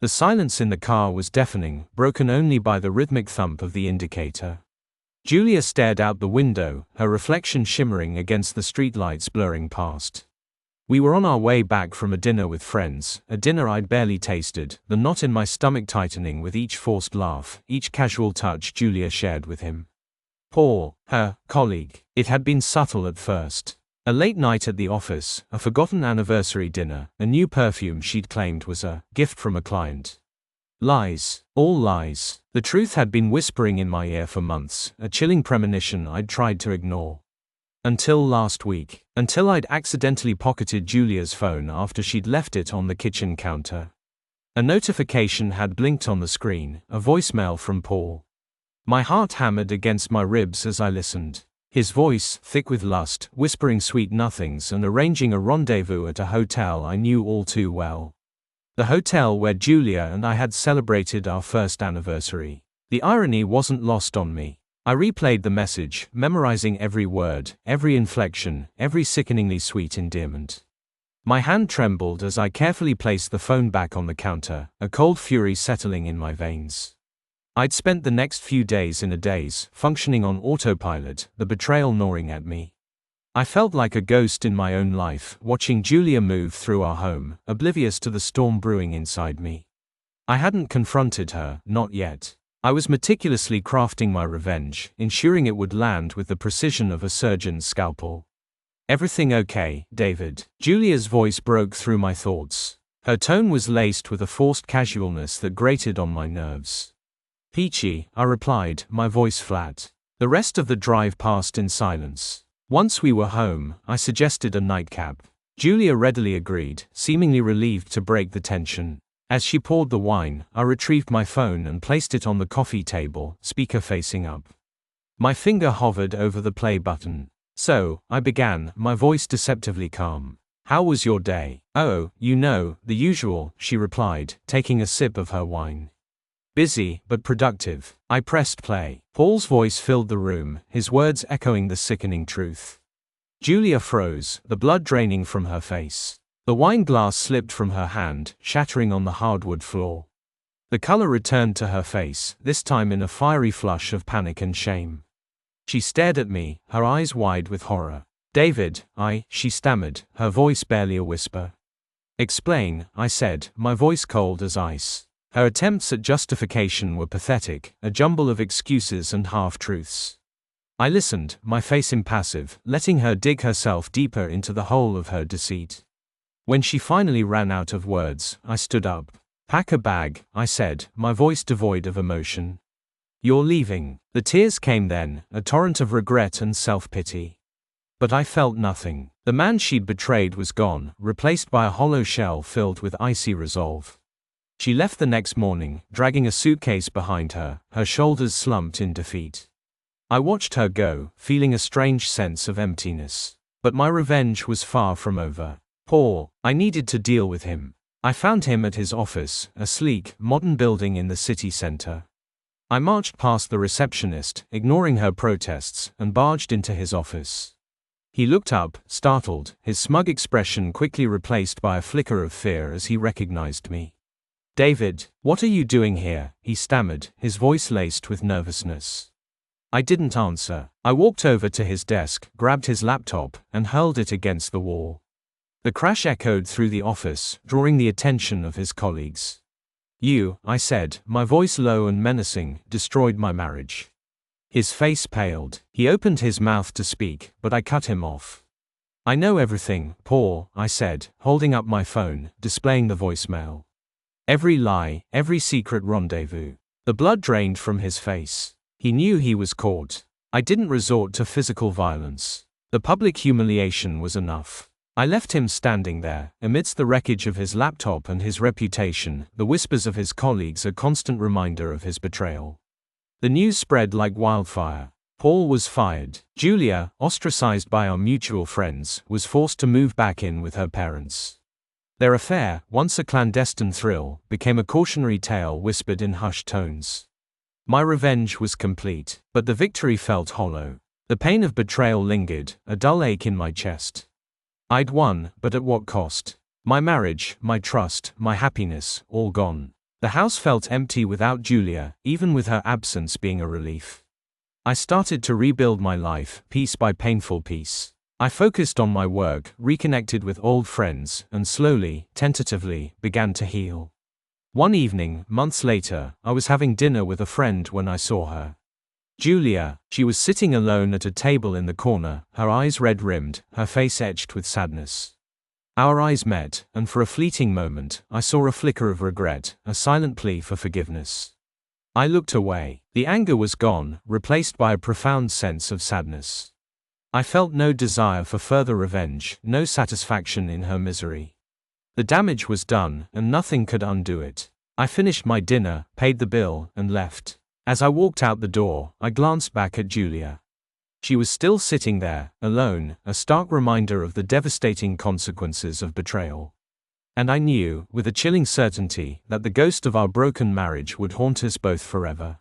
The silence in the car was deafening, broken only by the rhythmic thump of the indicator. Julia stared out the window, her reflection shimmering against the streetlights blurring past. We were on our way back from a dinner with friends, a dinner I'd barely tasted, the knot in my stomach tightening with each forced laugh, each casual touch Julia shared with him. Paul, her colleague. It had been subtle at first. A late night at the office, a forgotten anniversary dinner, a new perfume she'd claimed was a gift from a client. Lies. All lies. The truth had been whispering in my ear for months, a chilling premonition I'd tried to ignore. Until last week. Until I'd accidentally pocketed Julia's phone after she'd left it on the kitchen counter. A notification had blinked on the screen, a voicemail from Paul. My heart hammered against my ribs as I listened. His voice, thick with lust, whispering sweet nothings and arranging a rendezvous at a hotel I knew all too well. The hotel where Julia and I had celebrated our first anniversary. The irony wasn't lost on me. I replayed the message, memorizing every word, every inflection, every sickeningly sweet endearment. My hand trembled as I carefully placed the phone back on the counter, a cold fury settling in my veins. I'd spent the next few days in a daze, functioning on autopilot, the betrayal gnawing at me. I felt like a ghost in my own life, watching Julia move through our home, oblivious to the storm brewing inside me. I hadn't confronted her, not yet. I was meticulously crafting my revenge, ensuring it would land with the precision of a surgeon's scalpel. Everything okay, David? Julia's voice broke through my thoughts. Her tone was laced with a forced casualness that grated on my nerves. Peachy, I replied, my voice flat. The rest of the drive passed in silence. Once we were home, I suggested a nightcap. Julia readily agreed, seemingly relieved to break the tension. As she poured the wine, I retrieved my phone and placed it on the coffee table, speaker facing up. My finger hovered over the play button. So, I began, my voice deceptively calm. How was your day? Oh, you know, the usual, she replied, taking a sip of her wine. Busy, but productive. I pressed play. Paul's voice filled the room, his words echoing the sickening truth. Julia froze, the blood draining from her face. The wine glass slipped from her hand, shattering on the hardwood floor. The color returned to her face, this time in a fiery flush of panic and shame. She stared at me, her eyes wide with horror. David, she stammered, her voice barely a whisper. Explain, I said, my voice cold as ice. Her attempts at justification were pathetic, a jumble of excuses and half-truths. I listened, my face impassive, letting her dig herself deeper into the hole of her deceit. When she finally ran out of words, I stood up. Pack a bag, I said, my voice devoid of emotion. You're leaving. The tears came then, a torrent of regret and self-pity. But I felt nothing. The man she'd betrayed was gone, replaced by a hollow shell filled with icy resolve. She left the next morning, dragging a suitcase behind her, her shoulders slumped in defeat. I watched her go, feeling a strange sense of emptiness. But my revenge was far from over. Paul, I needed to deal with him. I found him at his office, a sleek, modern building in the city center. I marched past the receptionist, ignoring her protests, and barged into his office. He looked up, startled, his smug expression quickly replaced by a flicker of fear as he recognized me. David, what are you doing here? He stammered, his voice laced with nervousness. I didn't answer. I walked over to his desk, grabbed his laptop, and hurled it against the wall. The crash echoed through the office, drawing the attention of his colleagues. You, I said, my voice low and menacing, destroyed my marriage. His face paled. He opened his mouth to speak, but I cut him off. I know everything, Paul, I said, holding up my phone, displaying the voicemail. Every lie, every secret rendezvous. The blood drained from his face. He knew he was caught. I didn't resort to physical violence. The public humiliation was enough. I left him standing there, amidst the wreckage of his laptop and his reputation, the whispers of his colleagues a constant reminder of his betrayal. The news spread like wildfire. Paul was fired. Julia, ostracized by our mutual friends, was forced to move back in with her parents. Their affair, once a clandestine thrill, became a cautionary tale whispered in hushed tones. My revenge was complete, but the victory felt hollow. The pain of betrayal lingered, a dull ache in my chest. I'd won, but at what cost? My marriage, my trust, my happiness, all gone. The house felt empty without Julia, even with her absence being a relief. I started to rebuild my life, piece by painful piece. I focused on my work, reconnected with old friends, and slowly, tentatively, began to heal. One evening, months later, I was having dinner with a friend when I saw her. Julia. She was sitting alone at a table in the corner, her eyes red-rimmed, her face etched with sadness. Our eyes met, and for a fleeting moment, I saw a flicker of regret, a silent plea for forgiveness. I looked away. The anger was gone, replaced by a profound sense of sadness. I felt no desire for further revenge, no satisfaction in her misery. The damage was done, and nothing could undo it. I finished my dinner, paid the bill, and left. As I walked out the door, I glanced back at Julia. She was still sitting there, alone, a stark reminder of the devastating consequences of betrayal. And I knew, with a chilling certainty, that the ghost of our broken marriage would haunt us both forever.